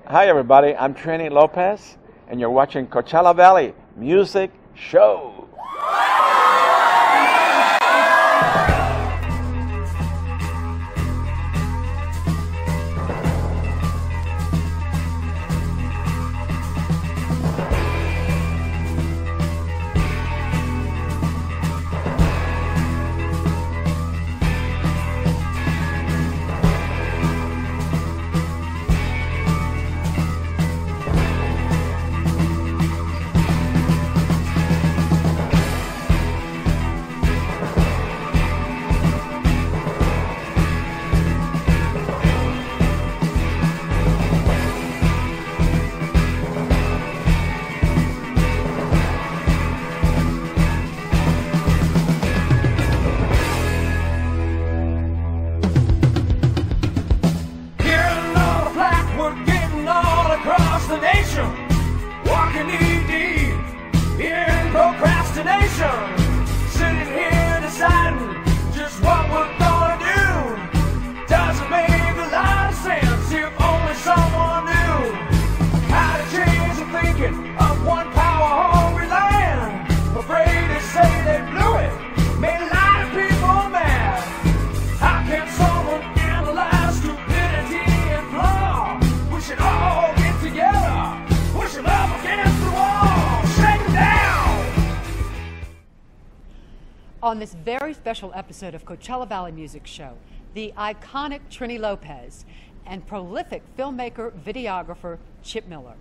Hi everybody, I'm Trini Lopez, and you're watching Coachella Valley Music Show. Walking knee-deep in procrastination, sitting here deciding just what we're gonna do. Doesn't make a lot of sense if only someone knew how to change the thinking of one power-hungry land. Afraid to say they blew it, made a lot of people mad. How can someone analyze stupidity and flaw? We should all get together. Push him up against the wall, shake him down. On this very special episode of Coachella Valley Music Show, the iconic Trini Lopez and prolific filmmaker, videographer Chip Miller.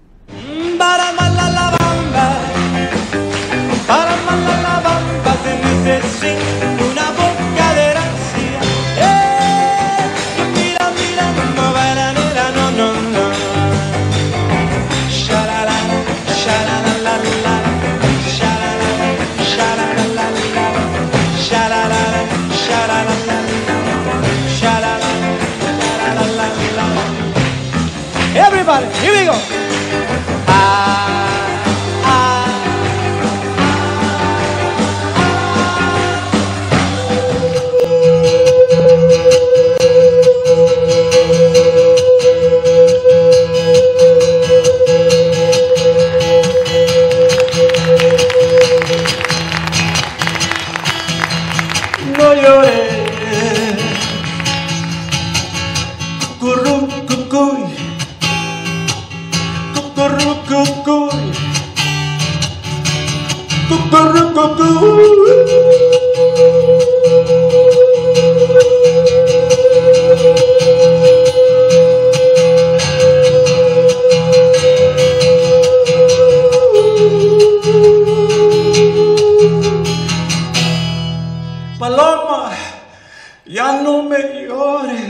Everybody, here we go. No llores, cucuy. Paloma, ya no me llores.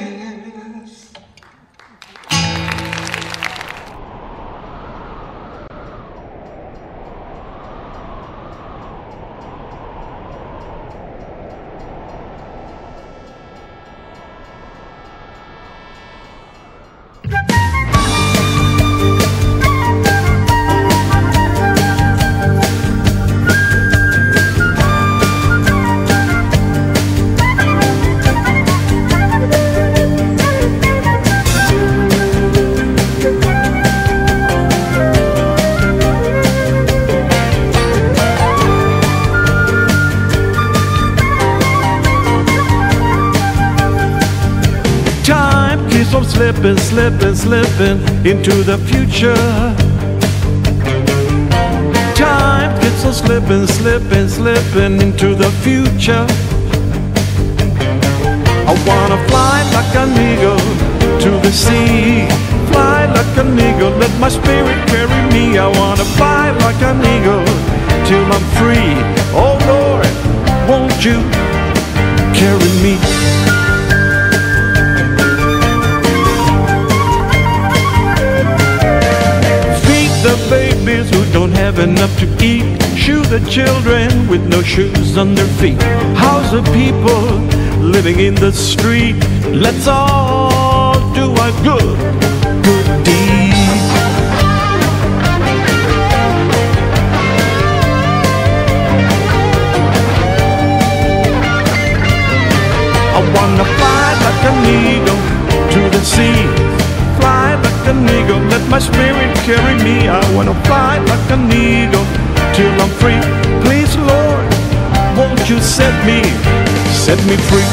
I'm slipping into the future. Time keeps on slipping into the future. I wanna fly like an eagle to the sea. Fly like an eagle, let my spirit carry me. I wanna fly like an eagle till I'm free. Oh Lord, won't you carry me? The babies who don't have enough to eat, shoe the children with no shoes on their feet. How's the people living in the street? Let's all do a good deed. I wanna fly like an eagle to the sea. Fly like an eagle, let my spirit carry me. I wanna fly like an eagle till I'm free. Please, Lord, won't you set me free?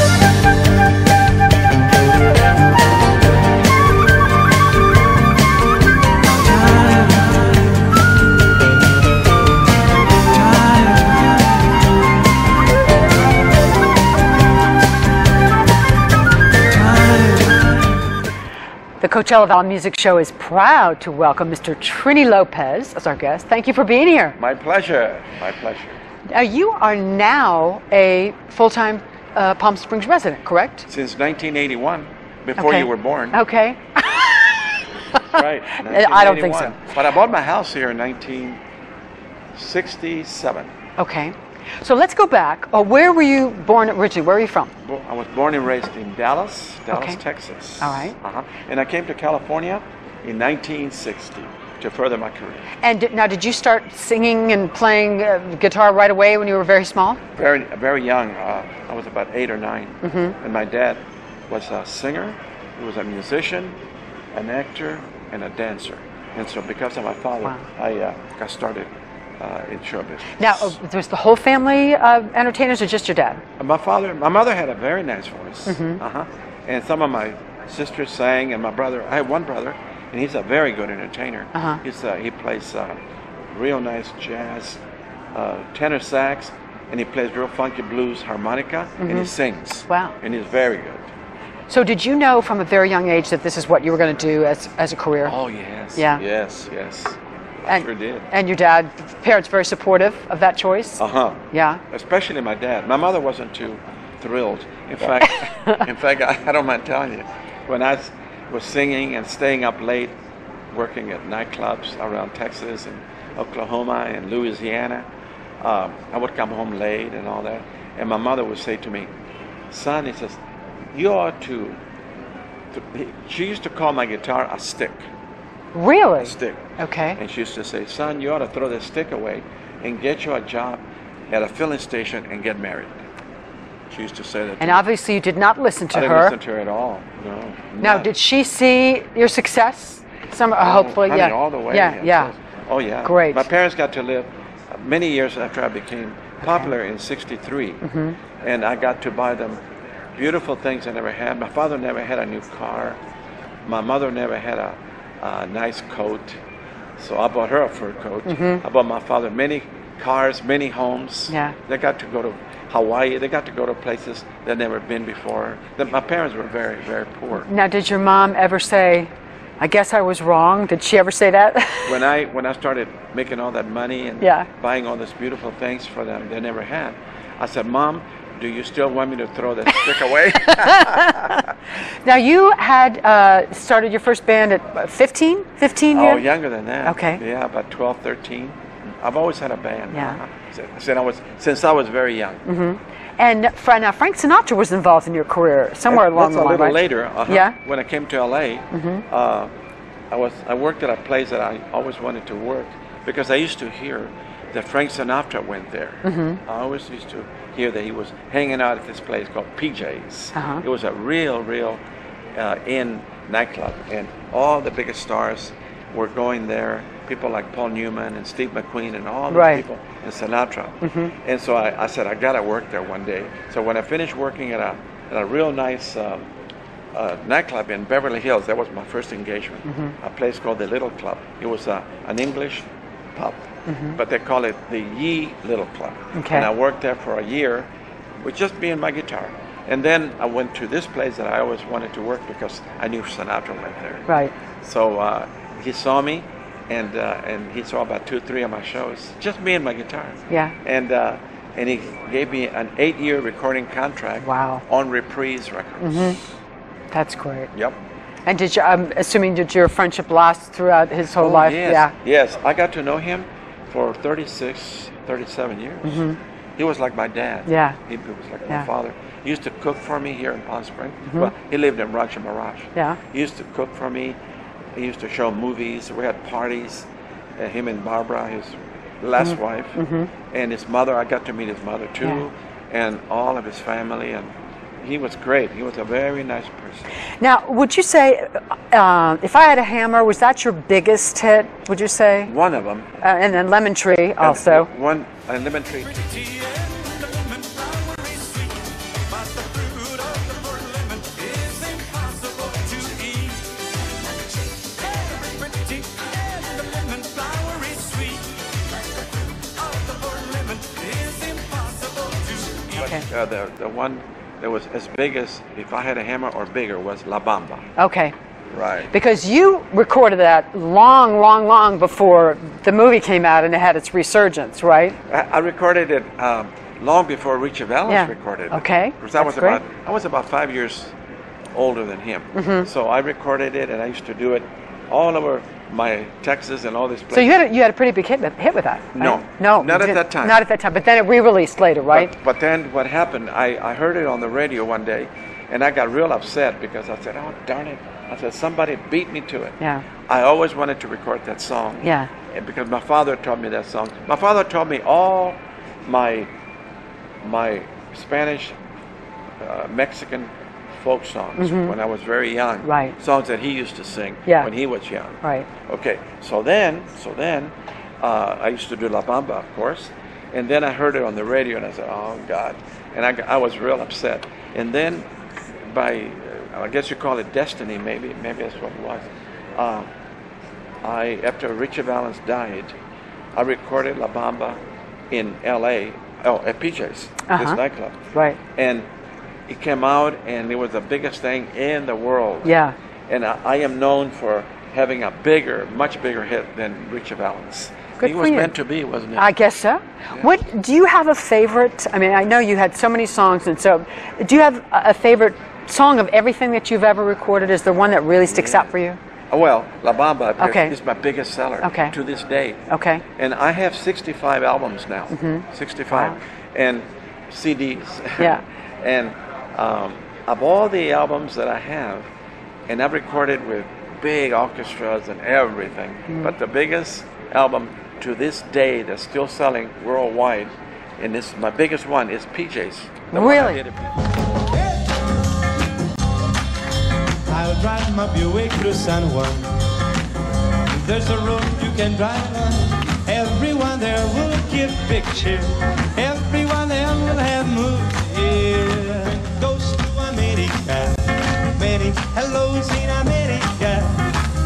The Coachella Valley Music Show is proud to welcome Mr. Trini Lopez as our guest. Thank you for being here. My pleasure. My pleasure. You are now a full-time Palm Springs resident, correct? Since 1981, before you were born. Okay. Right. I don't think so. But I bought my house here in 1967. Okay. So let's go back. Where were you born originally? Where are you from? I was born and raised in Dallas, Texas. All right. And I came to California in 1960 to further my career. And now, did you start singing and playing guitar right away when you were very small? Very, very young. I was about 8 or 9. And my dad was a singer, he was a musician, an actor, and a dancer. And so because of my father, I got started in show business. Now, was the whole family entertainers or just your dad? My mother had a very nice voice. And some of my sisters sang, and my brother, I have one brother, and he's a very good entertainer. He plays real nice jazz, tenor sax, and he plays real funky blues harmonica, and he sings. Wow. And he's very good. So did you know from a very young age that this is what you were going to do as a career? Oh, yes. Yeah. Yes. I sure did. And your dad, parents very supportive of that choice? Yeah. Especially my dad. My mother wasn't too thrilled. In fact, I don't mind telling you, when I was singing and staying up late, working at nightclubs around Texas and Oklahoma and Louisiana, I would come home late and all that. And my mother would say to me, son, he says, you ought to she used to call my guitar a stick. Really? A stick. Okay. And she used to say, son, you ought to throw this stick away and get you a job at a filling station and get married. She used to say that. And obviously you did not listen to her. I didn't listen to her at all. No. Now, did she see your success? Hopefully, honey, yeah. all the way. Yeah. Oh, yeah. Great. My parents got to live many years after I became popular in '63. And I got to buy them beautiful things I never had. My father never had a new car. My mother never had a nice coat, so I bought her a fur coat. I bought my father many cars, many homes. Yeah. They got to go to Hawaii. They got to go to places they'd never been before. My parents were very, very poor. Now, did your mom ever say, I guess I was wrong? Did she ever say that? When I started making all that money and buying all these beautiful things for them they never had, I said, Mom, do you still want me to throw that stick away? Now, you had started your first band at 15? 15 years? Oh, younger than that. Okay. Yeah, about 12, 13. I've always had a band. Yeah. Since I was very young. And now Frank Sinatra was involved in your career somewhere along the line, That's a little right? later. Yeah. When I came to LA, I worked at a place that I always wanted to work because I used to hear that Frank Sinatra went there. I always used to hear that he was hanging out at this place called PJ's. It was a real in nightclub, and all the biggest stars were going there. People like Paul Newman and Steve McQueen and all those people, and Sinatra. And so I said, I gotta work there one day. So when I finished working at a real nice nightclub in Beverly Hills, that was my first engagement. A place called the Little Club. It was an English pub, but they call it the Ye Little Club. And I worked there for a year with just me and my guitar. And then I went to this place that I always wanted to work because I knew Sinatra went there. Right. So he saw me, and he saw about 2 or 3 of my shows, just me and my guitar. Yeah. And he gave me an 8-year recording contract. Wow. On Reprise Records. That's great. Yep. And I'm assuming did your friendship last throughout his whole life? Yes. Yeah. Yes, I got to know him for 37 years. He was like my dad. Yeah. He was like my father. He used to cook for me here in Palm Springs. Well, he lived in Rancho Mirage. Yeah. He used to cook for me. He used to show movies. We had parties. Him and Barbara, his last wife, and his mother. I got to meet his mother too, and all of his family. And he was great. He was a very nice person. Now, would you say, If I Had a Hammer, was that your biggest hit, would you say? One of them. And then Lemon Tree also. Lemon Tree. Okay. The one that was as big as If I Had a Hammer or bigger was La Bamba. Okay. Right. Because you recorded that long before the movie came out and it had its resurgence, right? I recorded it long before Richie Valens recorded it. Okay. Because I was about 5 years older than him. Mm-hmm. So I recorded it, and I used to do it all over my Texas and all these places. So you had a pretty big hit with that. No. No. Not at that time. Not at that time. But then it re-released later, right? But then what happened, I heard it on the radio one day, and I got real upset because I said, oh, darn it. I said, somebody beat me to it. Yeah. I always wanted to record that song. Yeah. And because my father taught me that song. My father taught me all my Spanish, Mexican folk songs when I was very young. Right. Songs that he used to sing when he was young. Right. Okay. So then, I used to do La Bamba, of course, and then I heard it on the radio, and I said, "Oh God!" And I was real upset. And then, by I guess you call it destiny, maybe that's what it was. After Richie Valens died, I recorded La Bamba in L.A. At PJ's, this nightclub. Right. And it came out, and it was the biggest thing in the world. Yeah. And I am known for having a much bigger hit than Richie Valens. Good he for was you. meant to be, wasn't it? I guess so. Yeah. What do you have a favorite? I mean, I know you had so many songs, and so do you have a favorite song of everything that you've ever recorded? Is there one that really sticks out for you? Well, La Bamba Okay. is my biggest seller to this day. Okay. And I have 65 albums now. 65. Wow. And CDs. Yeah. And of all the albums that I have, and I've recorded with big orchestras and everything, but the biggest album to this day that's still selling worldwide, and this my biggest one, is PJ's. The one I Really? did at PJ's. I'll drive my Buick through San Juan. There's a road you can drive on. Everyone there will give big cheer. Everyone there will have moved here. Goes to America. Many hellos in America.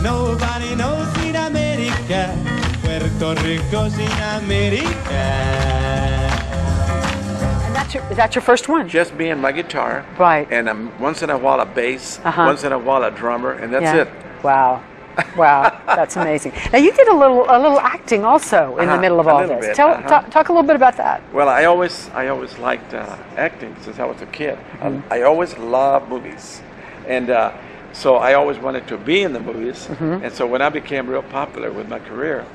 Nobody knows in America. Puerto Rico's in America. Is that your first one? Just me and my guitar. Right. And once in a while a bass, once in a while a drummer, and that's it. Wow. Wow, that's amazing. Now you did a little acting also in the middle of all this. Bit, Talk a little bit about that. Well, I always liked acting since I was a kid. I always loved movies, and so I always wanted to be in the movies. And so when I became real popular with my career,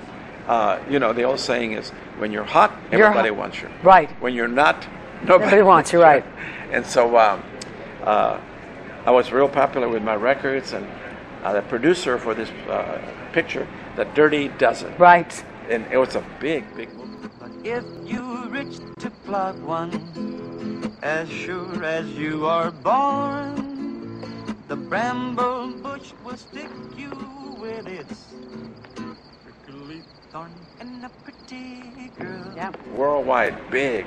the old saying is, when you're hot, everybody wants you. Right. When you're not, nobody wants you. Right. And so I was real popular with my records, and the producer for this picture, The Dirty Dozen. Right. And it was a big movie. If you reach to plug one, as sure as you are born, the bramble bush will stick you with its prickly thorn, and a pretty girl. Yeah. Worldwide, big.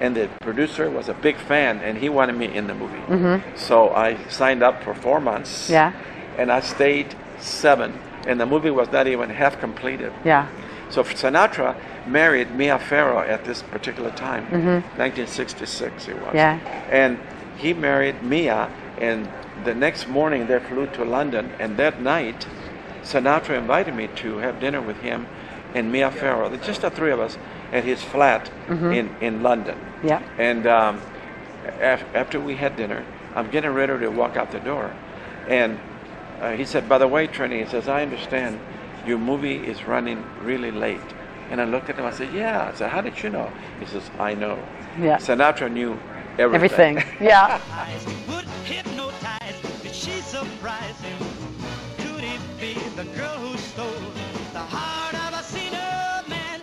And the producer was a big fan, and he wanted me in the movie. So I signed up for 4 months. Yeah. And I stayed 7, and the movie was not even half completed. Yeah. So Sinatra married Mia Farrow at this particular time, 1966 it was. Yeah. And he married Mia, and the next morning they flew to London, and that night Sinatra invited me to have dinner with him and Mia Farrow, just the 3 of us, at his flat in London. Yeah. And after we had dinner, I'm getting ready to walk out the door, and he said, "By the way, Trini," he says, "I understand your movie is running really late." And I looked at him, I said, "Yeah." I said, "How did you know?" He says, "I know." Yeah. Sinatra knew everything. Yeah. Would hypnotize, did she surprise him? Could it be the girl who stole the heart of a sinner man?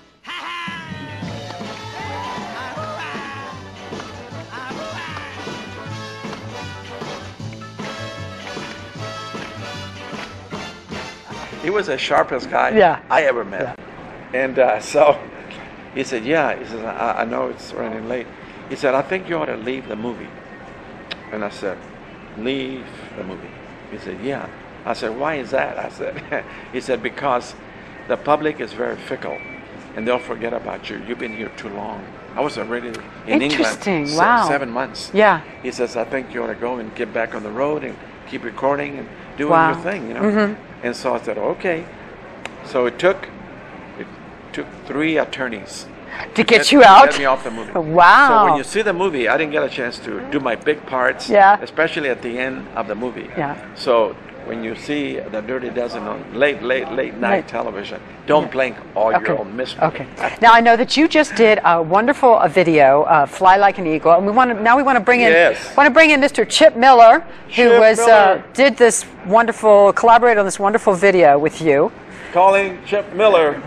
He was the sharpest guy I ever met. And so he said, yeah. He says, I know it's running late. He said, I think you ought to leave the movie. And I said, leave the movie. He said, yeah. I said, why is that? I said, he said, because the public is very fickle and they'll forget about you. You've been here too long. I was already in England 7 months. Yeah. He says, I think you ought to go and get back on the road and keep recording and doing your thing, you know. And so I said, okay. So it took 3 attorneys to get you out. Get me off the movie. Wow. So when you see the movie, I didn't get a chance to do my big parts, especially at the end of the movie. Yeah. So when you see the Dirty Dozen on late night television, don't blink or you'll miss me. Okay. Now I know that you just did a wonderful video, "Fly Like an Eagle," and we want to bring in Mr. Chip Miller, who did this wonderful, collaborated on this wonderful video with you. Calling Chip Miller.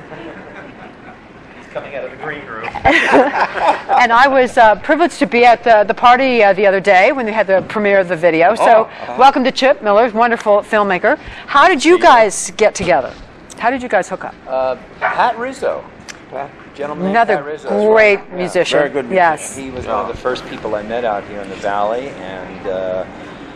Coming out of the green room. And I was privileged to be at the party the other day when they had the premiere of the video. So welcome to Chip Miller, wonderful filmmaker. How did you guys get together? How did you guys hook up? Pat Rizzo. Gentleman named Another Pat Rizzo. great musician. Very good musician. Yes. He was one of the first people I met out here in the Valley, and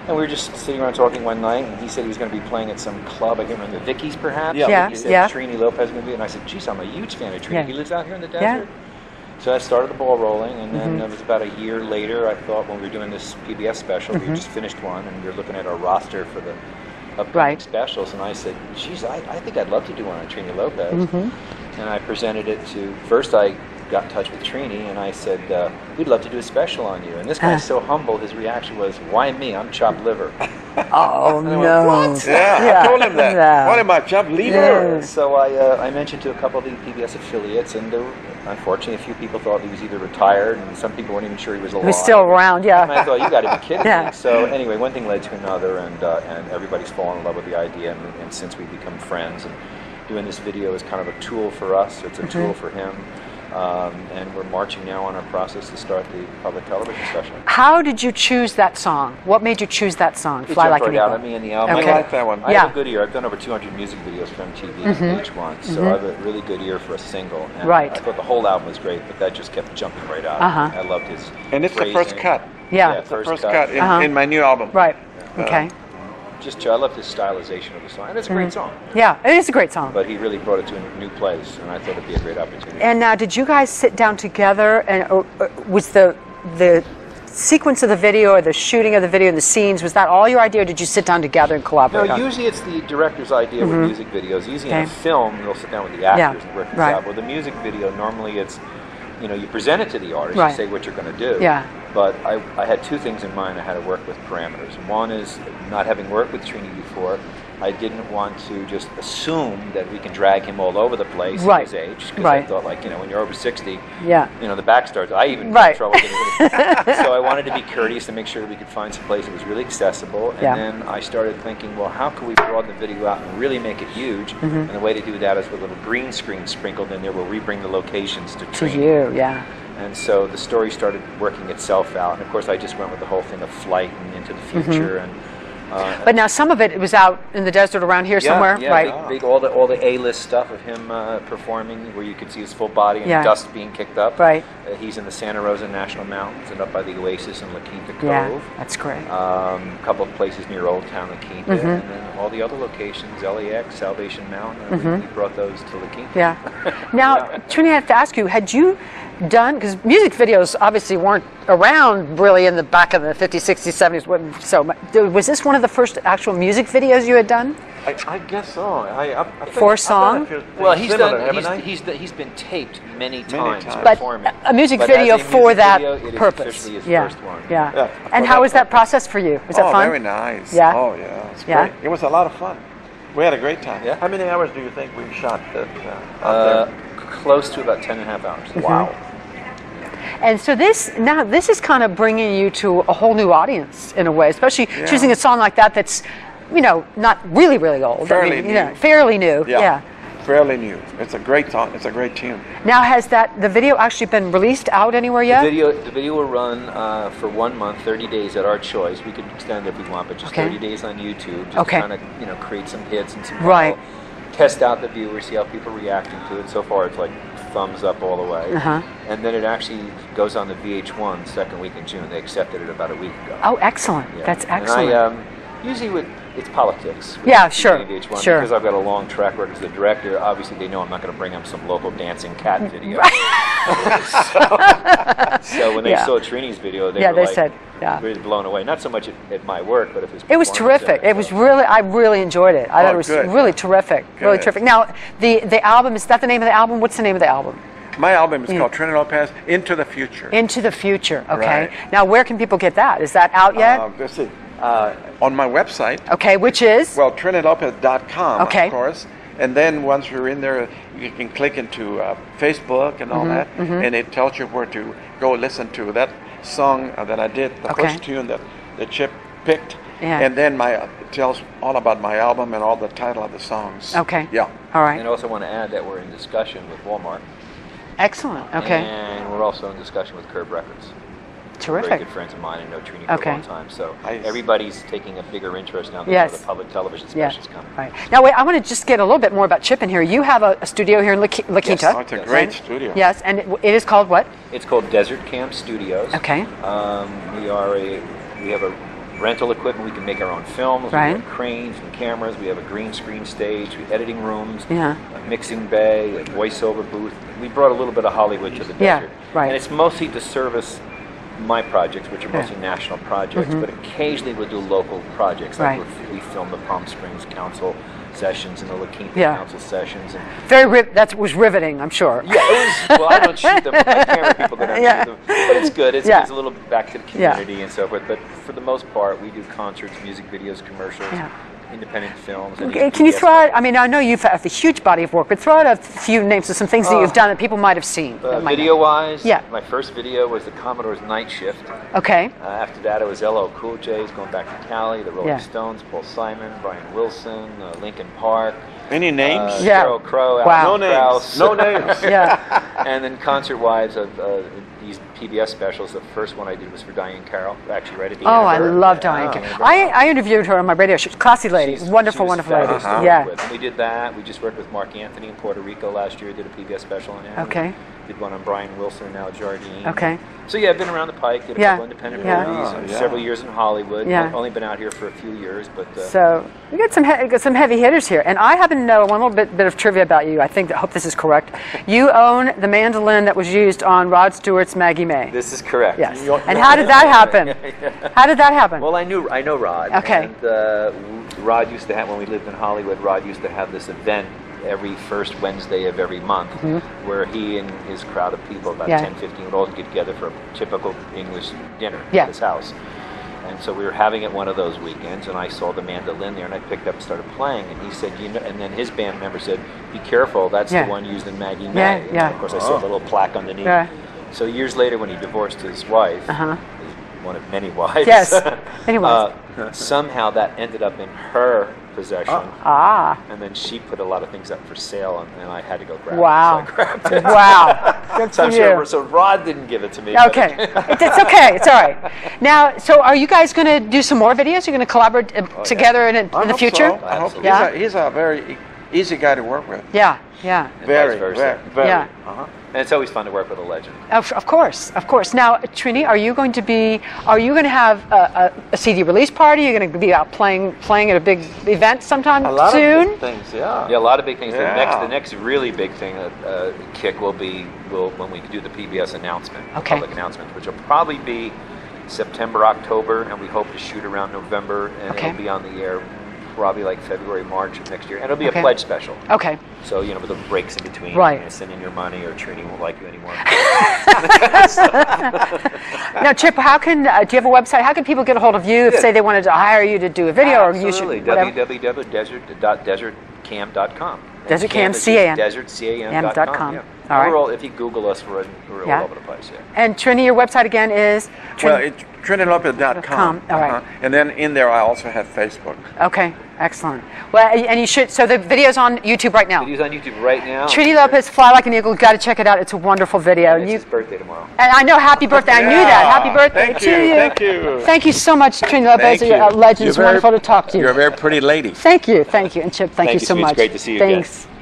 we were just sitting around talking one night, and he said he was going to be playing at some club, I can't remember, the Vicky's perhaps? Yeah. He said Trini Lopez movie, and I said, geez, I'm a huge fan of Trini. Yeah. He lives out here in the desert? Yeah. So I started the ball rolling, and then it was about a year later, I thought, when we were doing this PBS special, we just finished one, and we were looking at our roster for the upcoming specials, and I said, geez, I think I'd love to do one on Trini Lopez. And I presented it to, first I got in touch with Trini, and I said, we'd love to do a special on you. And this guy's so humble, his reaction was, why me? I'm chopped liver. Oh, no. What? Yeah, I told him that. No. What am I, chopped liver? So I mentioned to a couple of the PBS affiliates, and there were, unfortunately, a few people thought he was either retired, and some people weren't even sure he was alive. He was still around, And I thought, you got to be kidding me. So anyway, one thing led to another, and everybody's fallen in love with the idea, and since we've become friends, and doing this video is kind of a tool for us. It's a tool for him. And we're marching now on our process to start the public television special. How did you choose that song? What made you choose that song, "Fly Like an Eagle"? Out at me in the album. Okay. I like that one. I have a good ear. I've done over 200 music videos for MTV and VH1, so I have a really good ear for a single. And I thought the whole album was great, but that just kept jumping right out. I loved his And it's the first cut. Yeah. It's the first cut in my new album. Right. Okay. I love his stylization of the song, and it's a great song. Yeah, it is a great song. But he really brought it to a new place, and I thought it'd be a great opportunity. And now, did you guys sit down together, and was the sequence of the video or the shooting of the video and the scenes, was that all your idea, or did you sit down together and collaborate? No, usually it's the director's idea with music videos. Usually in a film, they'll sit down with the actors and work this out. With a music video, normally it's, you present it to the artist, you say what you're going to do. Yeah. But I had 2 things in mind I had to work with parameters. One is, not having worked with Trini before, I didn't want to just assume that we can drag him all over the place at his age. Because I thought, when you're over 60, the back starts. I even had trouble getting rid of it. So I wanted to be courteous and make sure we could find some place that was really accessible. And then I started thinking, well, how can we broaden the video out and really make it huge? And the way to do that is with a little green screen sprinkled in there where we bring the locations to Trini. And so the story started working itself out. And of course, I just went with the whole thing of flight and into the future. But now some of it was out in the desert around here somewhere, right? Big, all the A-list stuff of him performing, where you could see his full body and dust being kicked up. Right. He's in the Santa Rosa National Mountains and up by the Oasis in La Quinta Cove. Yeah, that's great. A couple of places near Old Town La Quinta, and then all the other locations, LAX, Salvation Mountain. We brought those to La Quinta. Yeah. Now, Trini, I have to ask you, had you done, because music videos obviously weren't around really in the back of the 50s, 60s, 70s, so was this one of the first actual music videos you had done? I guess so. I for a song? Well, he's been taped many times. But a music video for that purpose. It is officially his first one. Yeah. And how was that process for you? Was that fun? Very nice. Yeah. Oh, yeah. It's great. It was a lot of fun. We had a great time. Yeah. How many hours do you think we shot out there? Close to about 10.5 hours. Wow. And so this is kind of bringing you to a whole new audience in a way, especially choosing a song like that that's, not really, really old. Fairly new. Fairly new. Yeah. Fairly new. It's a great song. It's a great tune. Now, has the video actually been released out anywhere yet? The video will run for 1 month, 30 days at our choice. We could extend it if we want, but just 30 days on YouTube, just to kind of create some hits and some test out the viewers, see how people are reacting to it. So far, it's like thumbs up all the way. And then it actually goes on the VH1 second week in June. They accepted it about a week ago. Oh, excellent. Yeah. That's excellent. And usually it's politics. Yeah, sure. VH1, sure. Because I've got a long track record as the director, obviously they know I'm not going to bring them some local dancing cat video. So when they saw Trini's video, they were said, really blown away. Not so much at my work, but it was terrific. It was really, I really enjoyed it. I thought it was really terrific. Good. Really terrific. Now, the album, is that the name of the album? What's the name of the album? My album is called Trini Lopez, Into the Future. Into the Future, okay. Right. Now, where can people get that? Is that out yet? Let's see. On my website. Okay, which is? Well, TriniLopez.com, okay. Of course. And then once you're in there, you can click into Facebook and all that, and it tells you where to go listen to that song that I did, the first tune that Chip picked. Yeah. And then it tells all about my album and all the title of the songs. Okay. Yeah. All right. And I also want to add that we're in discussion with Walmart. Excellent. Okay. And we're also in discussion with Curb Records. Terrific. Very good friends of mine and know Trini for a long time. So everybody's taking a bigger interest now that the public television specials coming. Right. Now, wait, I want to just get a little bit more about Chip in here. You have a studio here in La Quinta. Yes. Oh, it's a great studio. Yes, and it is called what? It's called Desert Camp Studios. Okay. We have a rental equipment. We can make our own films. Right. We have cranes and cameras. We have a green screen stage. We have editing rooms. Yeah. A mixing bay. A voiceover booth. We brought a little bit of Hollywood to the desert. Right. And it's mostly to service my projects, which are mostly national projects, but occasionally we'll do local projects. Like we film the Palm Springs Council sessions and the La Quinta Council sessions. And that was riveting, I'm sure. Yeah, it was. Well, I don't shoot them. My camera people go down and shoot them. But it's good. It's a little back to the community and so forth. But for the most part, we do concerts, music videos, commercials. Independent films. And can you throw out, I mean, I know you've had a huge body of work, but throw out a few names of some things that you've done that people might have seen. Video-wise, my first video was the Commodore's Night Shift. Okay. After that, it was LL Cool J's Going Back to Cali, the Rolling Stones, Paul Simon, Brian Wilson, Linkin Park. Any names? Sheryl Crow, Wow. No names. Yeah. And then concert-wise, these PBS specials, the first one I did was for Diane Carroll, actually right at the end. Oh, I love Diane Carroll. I interviewed her on my radio show. Classy lady. Wonderful lady. Yeah. We did that. We just worked with Mark Anthony in Puerto Rico last year. Did a PBS special on him. Okay. Did one on Brian Wilson and Al Jardine. Okay. So yeah, I've been around the pike. Did a couple independent movies. And several years in Hollywood. Yeah. I've only been out here for a few years, but. So we got some heavy hitters here, and I happen to know one little bit of trivia about you. I hope this is correct. You own the mandolin that was used on Rod Stewart's Maggie May. This is correct. Yes. And how did that happen? How did that happen? Well, I know Rod. Okay. And Rod used to have, when we lived in Hollywood, Rod used to have this event every first Wednesday of every month where he and his crowd of people, about 10, 15, would all get together for a typical English dinner at his house. And so we were having it one of those weekends, and I saw the mandolin there, and I picked up and started playing. And he said, and then his band member said, "Be careful, that's the one used in Maggie May." And of course, I saw the little plaque underneath. Yeah. So years later, when he divorced his wife, one of many wives, somehow that ended up in her possession. And then she put a lot of things up for sale, and I had to go grab it. So I grabbed it. Wow. Good for you. So Rod didn't give it to me. Okay. It's okay. It's all right. Now, so are you guys going to do some more videos? You're going to collaborate together in the future? So. I hope he's a very easy guy to work with. Yeah. Very. Yeah. And it's always fun to work with a legend. Of course. Now, Trini, are you going to have a CD release party? Are you going to be out playing at a big event sometime soon? A lot of big things, Yeah, a lot of big things. The next really big thing, kick will be when we do the PBS announcement, public announcement, which will probably be September, October, and we hope to shoot around November, and it'll be on the air probably like February, March of next year. And it'll be a pledge special. Okay. So, with the breaks in between. Right. Send in your money or Trini won't like you anymore. Now, Chip, do you have a website? How can people get a hold of you if, say, they wanted to hire you to do a video or you should? www.desertcam.com. Desertcam.com. Yeah. All right. If you Google us, we're all over the place. Yeah. And Trini, your website again is? Well, it's TriniLopez.com. All right. And then in there, I also have Facebook. Okay, excellent. Well, and you should. So the video's on YouTube right now. Video's on YouTube right now. Trini Lopez, Fly Like an Eagle. Got to check it out. It's a wonderful video. And it's his birthday tomorrow. And I know, happy birthday. I knew that. Happy birthday to you. Thank you. Thank you so much, Trini Lopez. Thank you. You're a legend. It's wonderful to talk to you. You're a very pretty lady. Thank you. Thank you. And Chip, thank you so sweet. much. It's great to see you Thanks. again.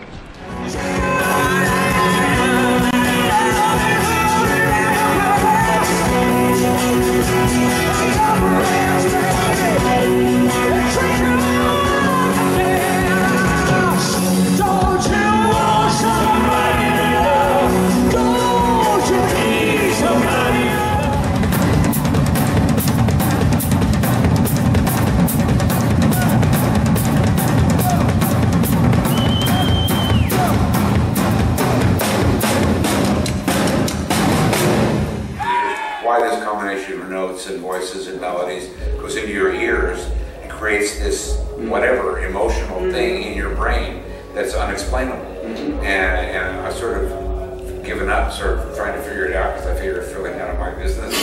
And voices and melodies goes into your ears and creates this whatever emotional thing in your brain that's unexplainable. And I sort of given up, sort of trying to figure it out because I figure it's really none of my business.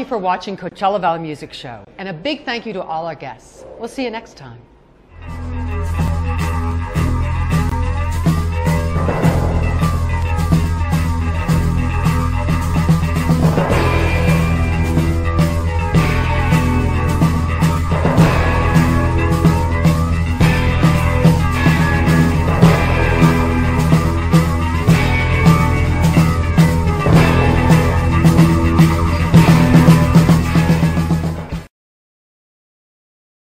For watching Coachella Valley Music Show. And a big thank you to all our guests. We'll see you next time.